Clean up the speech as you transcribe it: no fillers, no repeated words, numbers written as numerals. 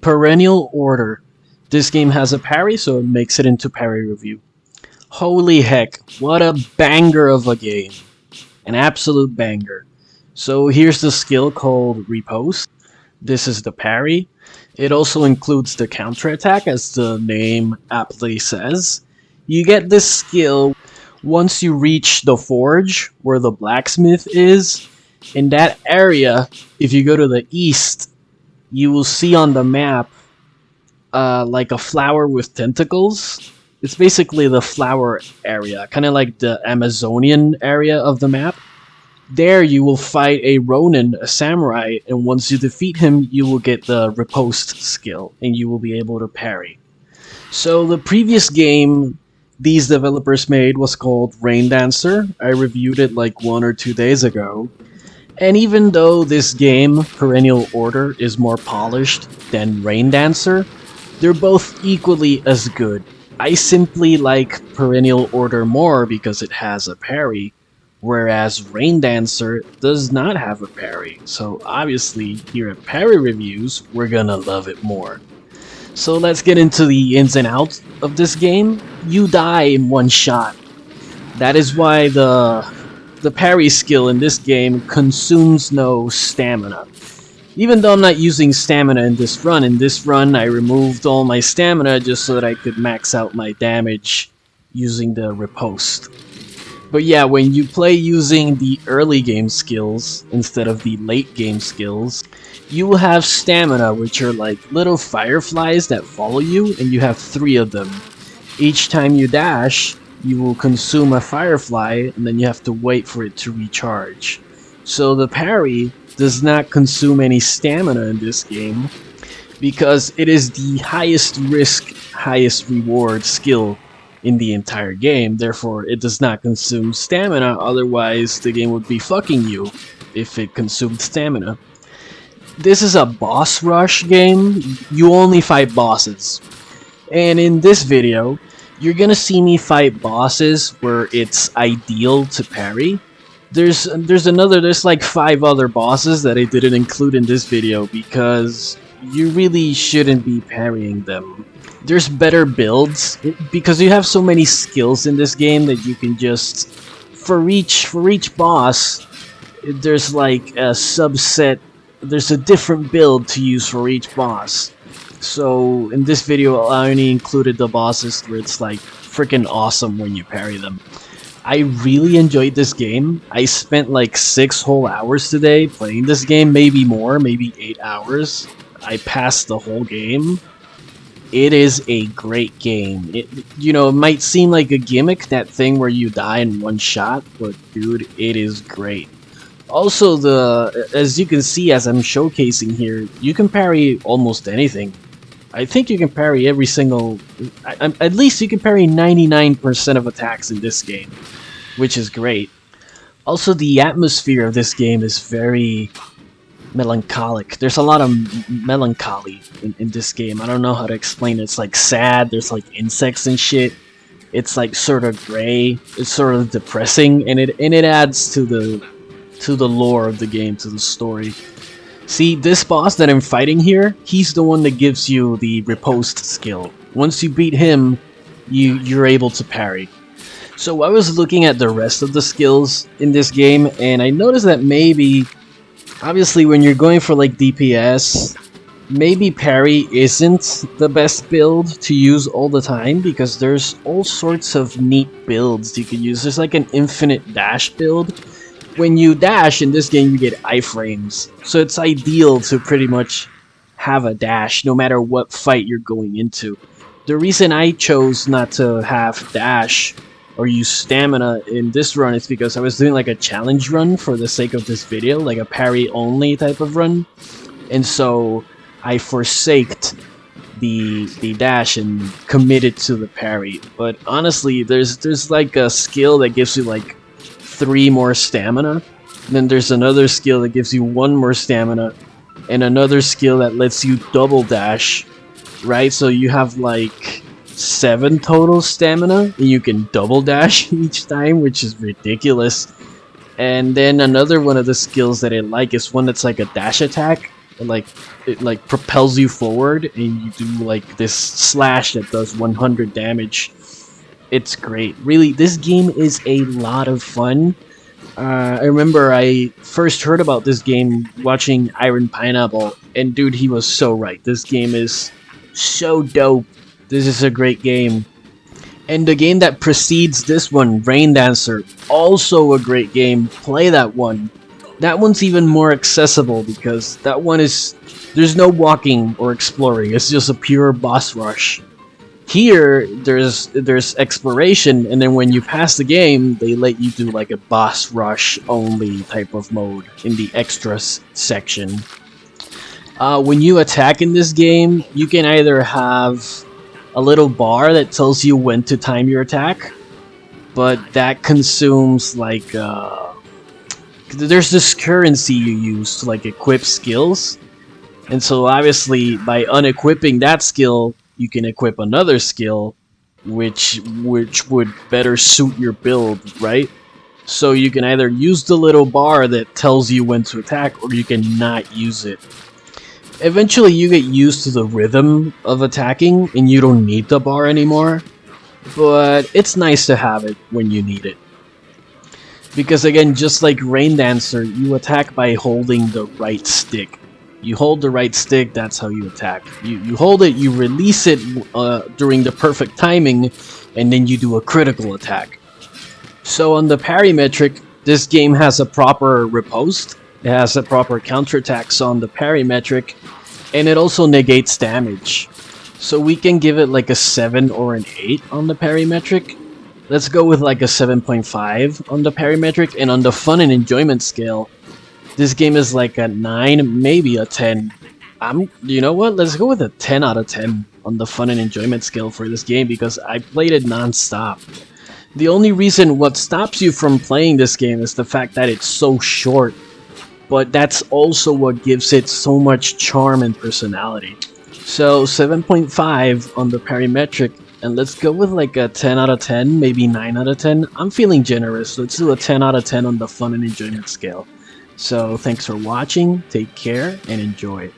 Perennial Order. This game has a parry, so it makes it into parry review. Holy heck, what a banger of a game. An absolute banger. So here's the skill called riposte. This is the parry. It also includes the counterattack, as the name aptly says. You get this skill once you reach the forge, where the blacksmith is. In that area, if you go to the east, you will see on the map like a flower with tentacles. It's basically the flower area, kind of like the Amazonian area of the map. There you will fight a Ronin, a samurai, and once you defeat him, you will get the riposte skill, and you will be able to parry. So the previous game these developers made was called Rain Dancer. I reviewed it like 1 or 2 days ago. And even though this game, Perennial Order, is more polished than Rain Dancer, they're both equally as good. I simply like Perennial Order more because it has a parry, whereas Rain Dancer does not have a parry. So obviously, here at Parry Reviews, we're gonna love it more. So let's get into the ins and outs of this game. You die in one shot. That is why the parry skill in this game consumes no stamina. Even though I'm not using stamina in this run I removed all my stamina just so that I could max out my damage using the riposte. But yeah, when you play using the early game skills instead of the late game skills, you will have stamina, which are like little fireflies that follow you, and you have 3 of them. Each time you dash, you will consume a firefly, and then you have to wait for it to recharge. So the parry does not consume any stamina in this game, because it is the highest risk, highest reward skill in the entire game. Therefore, it does not consume stamina, otherwise the game would be fucking you if it consumed stamina. This is a boss rush game. You only fight bosses. And in this video, you're gonna see me fight bosses where it's ideal to parry. There's like 5 other bosses that I didn't include in this video because you really shouldn't be parrying them. There's better builds because you have so many skills in this game that you can just for each boss there's like a subset, there's a different build to use for each boss. So in this video I only included the bosses where it's like freaking awesome when you parry them. I really enjoyed this game. I spent like 6 whole hours today playing this game, maybe more, maybe 8 hours. I passed the whole game. It is a great game. It might seem like a gimmick, that thing where you die in one shot, but dude, it is great. Also, as you can see as I'm showcasing here, you can parry almost anything. I think you can parry every single... at least you can parry 99% of attacks in this game, which is great. Also, the atmosphere of this game is very melancholic. There's a lot of melancholy in this game. I don't know how to explain it. It's like sad, there's like insects and shit. It's like sort of gray, it's sort of depressing, and it adds to the lore of the game, to the story. See, this boss that I'm fighting here, he's the one that gives you the riposte skill. Once you beat him, you're able to parry. So I was looking at the rest of the skills in this game, and I noticed that maybe, obviously when you're going for like DPS, maybe parry isn't the best build to use all the time, because there's all sorts of neat builds you can use. There's like an infinite dash build. When you dash in this game, you get iframes, so it's ideal to pretty much have a dash no matter what fight you're going into. The reason I chose not to have dash or use stamina in this run is because I was doing like a challenge run for the sake of this video, like a parry only type of run, and so I forsaked the dash and committed to the parry. But honestly, there's like a skill that gives you like 3 more stamina, then there's another skill that gives you 1 more stamina, and another skill that lets you double dash, right? So you have like 7 total stamina, and you can double dash each time, which is ridiculous. And then another one of the skills that I like is one that's like a dash attack, it like propels you forward, and you do like this slash that does 100 damage. It's great. Really, this game is a lot of fun. I remember I first heard about this game watching Iron Pineapple, and dude, he was so right. This game is so dope. This is a great game. And the game that precedes this one, Rain Dancer, also a great game. Play that one. That one's even more accessible because that one is... there's no walking or exploring, it's just a pure boss rush. Here, there's exploration, and then when you pass the game, they let you do like a boss rush only type of mode in the extras section. When you attack in this game, you can either have a little bar that tells you when to time your attack, but that consumes like there's this currency you use to like equip skills, and so obviously by unequipping that skill, you can equip another skill, which would better suit your build, right? So you can either use the little bar that tells you when to attack, or you can not use it. Eventually you get used to the rhythm of attacking and you don't need the bar anymore, but it's nice to have it when you need it. Because again, just like Rain Dancer, you attack by holding the right stick. You hold the right stick, that's how you attack. You hold it, you release it during the perfect timing, and then you do a critical attack. So on the parry metric, this game has a proper riposte. It has a proper counterattacks on the parry metric, and it also negates damage. So we can give it like a 7 or an 8 on the parry metric. Let's go with like a 7.5 on the parry metric, and on the fun and enjoyment scale, this game is like a 9, maybe a 10. You know what? Let's go with a 10 out of 10 on the fun and enjoyment scale for this game because I played it non-stop. The only reason what stops you from playing this game is the fact that it's so short. But that's also what gives it so much charm and personality. So 7.5 on the parry metric, and let's go with like a 10 out of 10, maybe 9 out of 10. I'm feeling generous. Let's do a 10 out of 10 on the fun and enjoyment scale. So thanks for watching, take care, and enjoy.